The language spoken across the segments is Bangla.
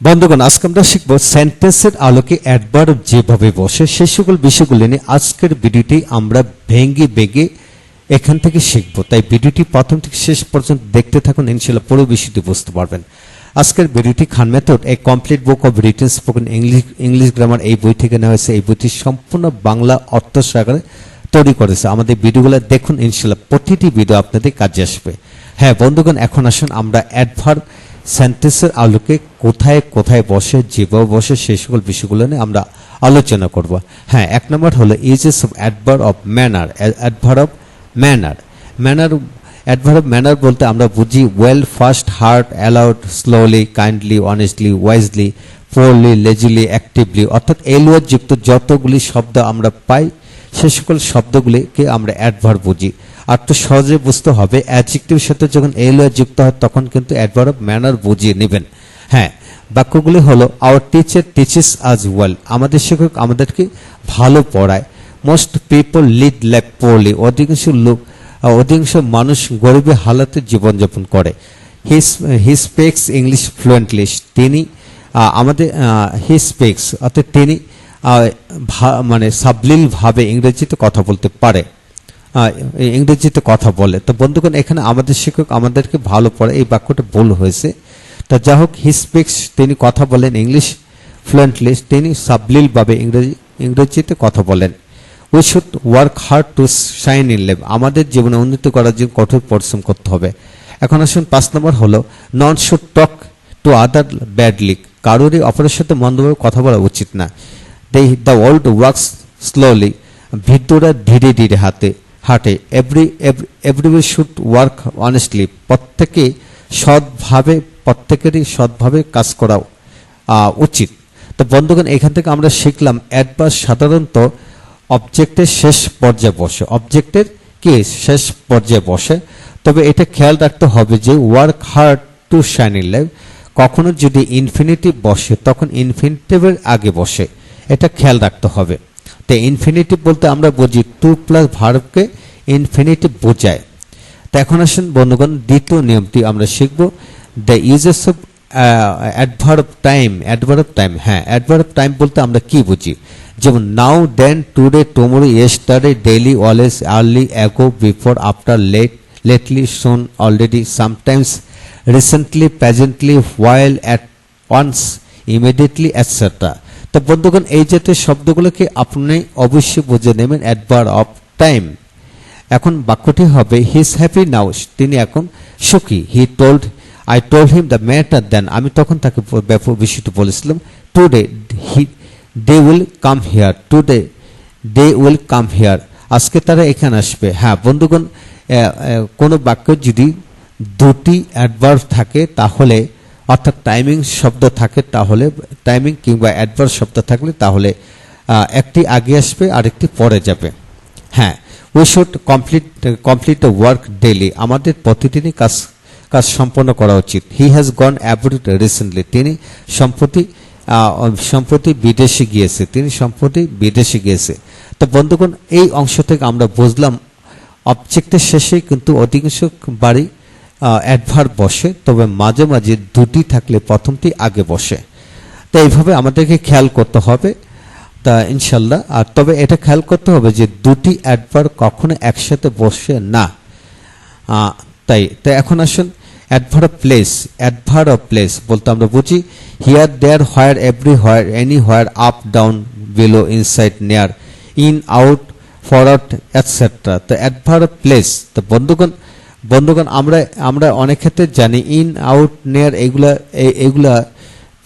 বন্ধুগণ, আজকে আমরা শিখব সেন্টেন্সের আলোকে অ্যাডভার্ব যেভাবে বসে সেই সকল বিষয়গুলো নিয়ে আজকের ভিডিওটি আমরা ভেঙে বেগে এখান থেকে শিখব। তাই ভিডিওটি প্রথম থেকে শেষ পর্যন্ত দেখতে থাকুন, ইনশাআল্লাহ পুরো বিষয়টি বুঝতে পারবেন। আজকের ভিডিওটি Khan method a complete book of written spoken English grammar এই বই থেকে নেওয়া হয়েছে। এই বইটি সম্পূর্ণ বাংলা অর্থ সহকারে তৈরি করেছে। আমাদের ভিডিওগুলো দেখুন, ইনশাআল্লাহ প্রতিটি ভিডিও আপনাদের কাজে আসবে। হ্যাঁ বন্ধুগণ, এখন আসুন আমরা অ্যাডভার্ব সেন্টেন্সের আলোকে কোথায় কোথায় বসে, যেভাবে বসে সেই সকল বিষয়গুলো নিয়ে আমরা আলোচনা করব। হ্যাঁ, এক নম্বর হলো uses of adverb of manner. Adverb of manner, adverb of manner বলতে আমরা বুঝি well, fast, hard, aloud, slowly, kindly, honestly, wisely, poorly, lazily, actively, অর্থাৎ এলওয়ার যুক্ত যতগুলি শব্দ আমরা পাই সে সকল শব্দগুলিকে আমরা অ্যাডভার্ব বুঝি। আর তো সহজে বুঝতে হবে, অ্যাডজেক্টিভের সাথে যখন এলওয়ার যুক্ত হয় তখন কিন্তু অ্যাডভার্ব অফ ম্যানার বুঝিয়ে নেবেন। হ্যাঁ, বাক্যগুলি হলো আওয়ার টিচার টিচেস আজ ওয়েল, আমাদের শিক্ষক আমাদেরকে ভালো পড়ায়। Most people lead life poorly, অধিকাংশ মানুষ গরিবের হালাতে জীবনযাপন করে। হি স্পিক্স ইংলিশ ফ্লুয়েন্টলি, তিনি হি স্পিক্স অর্থাৎ তিনি মানে সাবলীল ভাবে ইংরেজিতে কথা বলতে পারে, ইংরেজিতে কথা বলে। তো বন্ধুগণ, এখানে আমাদের শিক্ষক আমাদেরকে ভালো পড়ে, এই বাক্যটা ভুল হয়েছে। তা যা হোক, হি স্পিক্স তিনি কথা বলেন ইংলিশ ফ্লুয়েন্টলি, তিনি সাবলীল ভাবে ইংরেজিতে কথা বলেন। We should work hard to shine in life, আমাদের জীবনে উন্নতি করার জন্য কঠোর পরিশ্রম করতে হবে। এখন আসুন 5 নম্বর হলো none should talk to other badly, কারোরই অপরের সাথে মন্দভাবে কথা বলা উচিত না। দ্য ওয়ার্ল্ড ওয়ার্কস স্লোলি, ভিতরা ধীরে ধীরে হাঁটে। এভরিবডি শুড ওয়ার্ক অনেস্টলি, প্রত্যেকেরই সৎভাবে কাজ করা উচিত। তো বন্ধুগণ, এখান থেকে আমরা শিখলাম অ্যাডভার্ব সাধারণত অবজেক্টের শেষ পর্যায়ে বসে, অবজেক্টের কি শেষ পর্যায়ে বসে। তবে এটা খেয়াল রাখতে হবে যে work hard to shine in life কখনো যদি ইনফিনিটিভ বসে তখন ইনফিনিটিভের আগে বসে, এটা খেয়াল রাখতে হবে। তো ইনফিনিটিভ বলতে আমরা বুঝি টু প্লাস ভার্বকে ইনফিনিটিভ বোঝায়। তো এখন আসুন বন্ধুগণ, দ্বিতীয় নিয়মটি আমরা শিখব, the uses of adverb time. হ্যাঁ, অ্যাডভার্ব টাইম বলতে আমরা কি বুঝি, যেমন now, then, today, tomorrow, yesterday, daily, always, early, ago, before, after, lately, soon, already, sometimes, recently, presently, while, at once, immediately, etcetera. তো বন্ধুগণ, এই জাতীয় শব্দগুলোকে আপনি অবশ্যই বুঝে নেবেন অ্যাডভার্ব অফ টাইম। এখন বাক্যটি হবে হি ইজ হ্যাপি নাও, তিনি এখন সুখী। I told him the matter then, আমি তখন তাকে বিষয়টি বলেছিলাম। Today they will come here, আজকে তারা এখানে আসবে। হ্যাঁ বন্ধুগণ, কোনো বাক্য যদি দুটি অ্যাডভার্ব থাকে তাহলে, অর্থাৎ টাইমিং শব্দ থাকে তাহলে, টাইমিং কিংবা অ্যাডভার্ব শব্দ থাকলে তাহলে একটি আগে আসবে আর একটি পরে যাবে। হ্যাঁ, we should complete the work daily, আমাদের প্রতিদিনই কাজ সম্পন্ন করা উচিত। He has gone abroad recently, তিনি সম্প্রতি বিদেশে গিয়েছে। তো বন্ধুগণ, এই অংশ থেকে আমরা বুঝলাম অবজেক্টের শেষে কিন্তু অধিকাংশ বাড়ি অ্যাডভার্ব বসে, তবে মাঝে মাঝে দুটি থাকলে প্রথমটি আগে বসে। তো এইভাবে আমাদেরকে খেয়াল করতে হবে, তা ইনশাল্লাহ। আর তবে এটা খেয়াল করতে হবে যে দুটি অ্যাডভার্ব কখনো একসাথে বসে না। তাই এখন আসুন অ্যাডভার্ব অফ প্লেস বলতে আমরা বুঝি here, there, where, everywhere, anywhere, up, down, below, inside, near, in, out, forward, etcetera. তো অ্যাডভার্ব অফ প্লেস। তো বন্ধুগণ, আমরা অনেক ক্ষেত্রে জানি ইন, আউট, নিয়ার এগুলা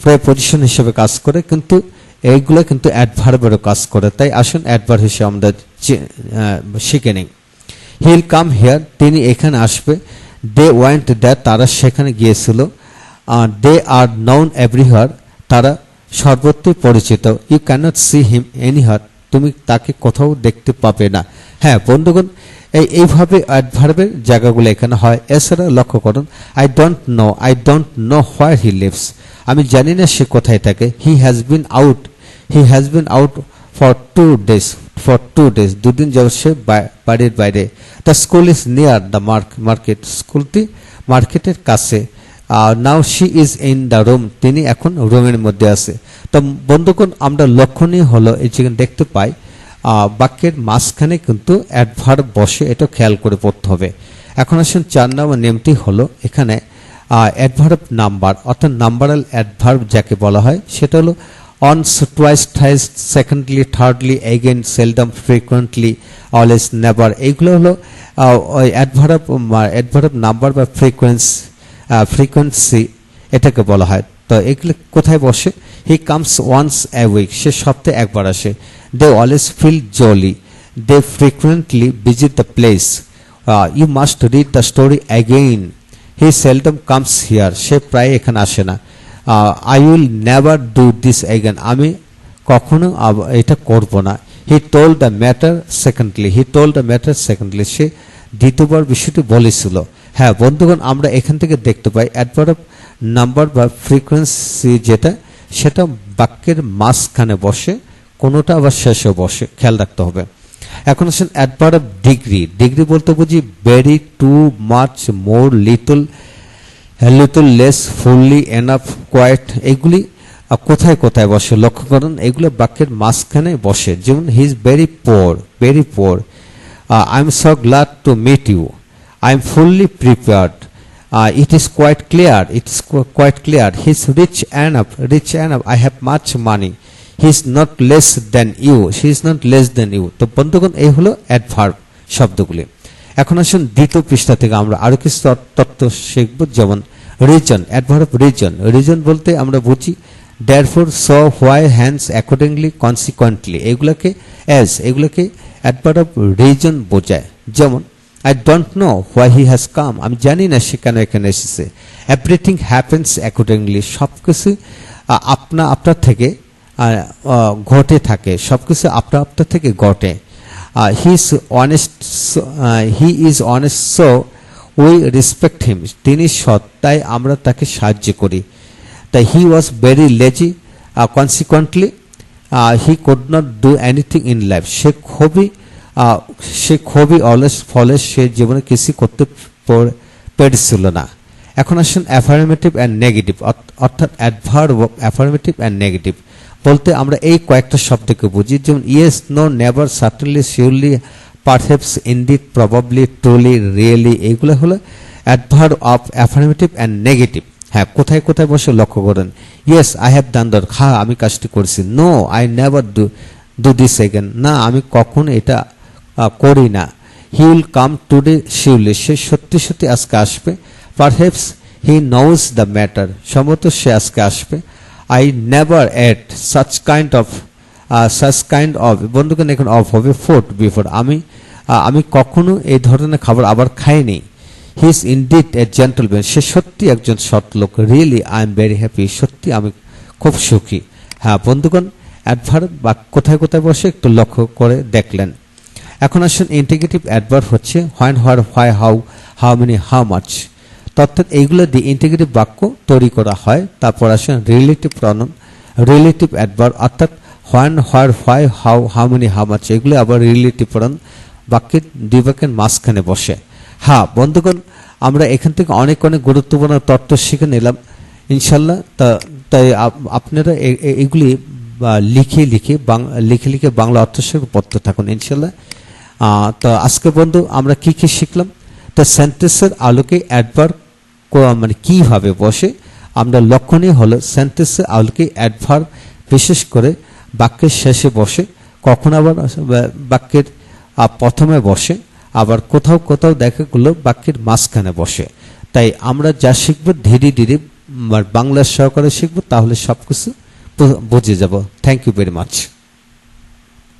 প্রায় পজিশন হিসেবে কাজ করে, কিন্তু এইগুলো কিন্তু অ্যাডভার্বেরও কাজ করে। তাই আসুন অ্যাডভার্ব হিসেবে আমরা শিখে নিই। হি উইল কাম হিয়ার, তিনি এখানে আসবে। দে ওয়েন্ট দ্যার, তারা সেখানে গিয়েছিল। দে আর নউন এভরিহোয়ার, তারা সর্বত্র পরিচিত। You cannot see him anywhere, তুমি তাকে কোথাও দেখতে পাবে না। হ্যাঁ বন্ধুগণ, এইভাবে অ্যাডভার্বের জায়গাগুলো এখানে হয়। এছাড়া লক্ষ্য করুন, I don't know where he lives, আমি জানি না সে কোথায় থাকে। He has been out for 2 days, দুদিন যাবত সে বাড়ির বাইরে। The school is near the market, স্কুলটি মার্কেটের কাছে। Now she is in the room, তিনি এখন রুমের মধ্যে আছে। তো বন্ধুগণ আমরা লক্ষণীয় হলো এই যেখানে দেখতে পাই বাক্যের মাঝখানে কিন্তু অ্যাডভার্ব বসে, এটা খেয়াল করে পড়তে হবে। এখন আসুন 4 নম্বর নিয়মটি হলো এখানে অ্যাডভার্ব নাম্বার অর্থাৎ নাম্বারাল অ্যাডভার্ব যাকে বলা হয় সেটা হলো once, twice, thrice, secondly, thirdly, again, seldom, frequently, always, never, এইগুলো হলো অ্যাডভার্ব নাম্বার বা ফ্রিকোয়েন্সি এটাকে বলা হয়। তো এগুলো কোথায় বসে? He comes once a week, সে সপ্তাহে একবার আসে। They always feel jolly, they frequently visit the place, you must read the story again, he seldom comes here, সে প্রায় এখানে আসে না। I will never do this again, আমি কখনো এটা করব না। He told the matter secondly, সে দ্বিতীয়বার বিষয়টি বলেছিল। হ্যাঁ বন্ধুগণ আমরা এখান থেকে দেখতে পাই অ্যাডভার্ব নাম্বার বা ফ্রিকোয়েন্সি যেটা সেটা বাক্যের মাঝখানে বসে, কোনোটা আবার শেষে বসে, খেয়াল রাখতে হবে। এখন আসেন অ্যাডভার্ব ডিগ্রি বলতে বুঝি very, too much, more, little, little less, fully, enough, quite, এগুলি কোথায় কোথায় বসে লক্ষ্য করুন। এগুলো বাক্যের মাঝখানে বসে। যেমন he is very poor, I am so glad to meet you, I am fully prepared, it is quite clear, he is rich enough, I have much money, he is not less than you, she is not less than you। তো বন্ধুগণ এই হলো অ্যাডভার্ব শব্দগুলি। এখন আসুন দ্বিতীয় পৃষ্ঠা থেকে আমরা আরো কিছু তথ্য শিখব। যেমন রিজন, অ্যাডভার্ব রিজন বলতে আমরা বুঝি therefore, so, why, hence, accordingly, consequently, এগুলোকে অ্যাডভার্ব রিজন বোঝায়। যেমন I don't know why he has come, আমি জানি না সে কেন এখানে এসেছে। Everything happens accordingly, সবকিছু আপনার থেকে ঘটে থাকে, সবকিছু আপনার থেকে ঘটে। He is honest, so we respect him, তিনি সৎ তাই আমরা তাকে সাহায্য করি। তাই he was very lazy, consequently he could not do anything in life, সে খুবই অলস, ফলে সে জীবনে কিছু করতে পেরেছিল না। এখন আসুন অ্যাফার্মেটিভ অ্যান্ড নেগেটিভ, অর্থাৎ অ্যাডভার্ব অ্যাফার্মেটিভ অ্যান্ড নেগেটিভ বলতে আমরা এই কয়েকটা শব্দকে বুঝি। যেমন yes, no, never, certainly, surely, perhaps, indeed, probably, truly, really, এইগুলো হলো adverb of affirmative and negative. হ্যাঁ কোথায় কোথায় বসে লক্ষ্য করেন। Yes, I have done that, হ্যাঁ আমি কাজটি করেছি। No, I never do this again, না আমি কখনো এটা করি না। He will come today surely, সে সত্যি সত্যি আজকে আসবে। Perhaps he knows the matter, সম্ভবত সে আজকে আসবে। I never at such kind of, বন্ধুগণ এখন অফ হবে ফুড বিফোর, আমি কখনো এই ধরনের খাবার আবার খাইনি। He is indeed a gentleman, সে সত্যি একজন সৎ লোক। Really I am very happy, সত্যি আমি খুব সুখী। হ্যাঁ বন্ধুগণ অ্যাডভার্ব বা কোথায় কোথায় বসে একটু লক্ষ্য করে দেখলেন। এখন আসুন ইন্টিগ্রেটিভ অ্যাডভার্ব হচ্ছে when, where, why, how many, how much, অর্থাৎ এইগুলো দিয়ে ইন্টিগ্রেটিভ বাক্য তৈরি করা হয়। তারপর আসুন রিলেটিভ অ্যাডভার্ব, অর্থাৎ when, where, why, how many, how much, এগুলো আবার রিলেটিভ প্রনাউন বাক্যের দুই বাক্যের মাঝখানে বসে। হ্যাঁ বন্ধুগণ আমরা এখান থেকে অনেক গুরুত্বপূর্ণ তথ্য শিখে নিলাম ইনশাল্লাহ। তাই আপনারা এগুলি লিখে বাংলা অর্থ সঙ্গে পড়তে থাকুন ইনশাল্লাহ। তো আজকে বন্ধু আমরা কি শিখলাম? তো সেন্টেন্সের আলোকে অ্যাডভার্ব মানে কিভাবে বসে, আমরা লক্ষণীয় হলো সেন্টেন্সের আলোকে অ্যাডভার্ব বিশেষ করে বাক্যের শেষে বসে, কখন আবার বাক্যের প্রথমে বসে, আবার কোথাও দেখা গেলো বাক্যের মাঝখানে বসে। তাই আমরা যা শিখবো ধীরে ধীরে বাংলার সহকারে শিখবো, তাহলে সবকিছু বুঝে যাব। Thank you very much.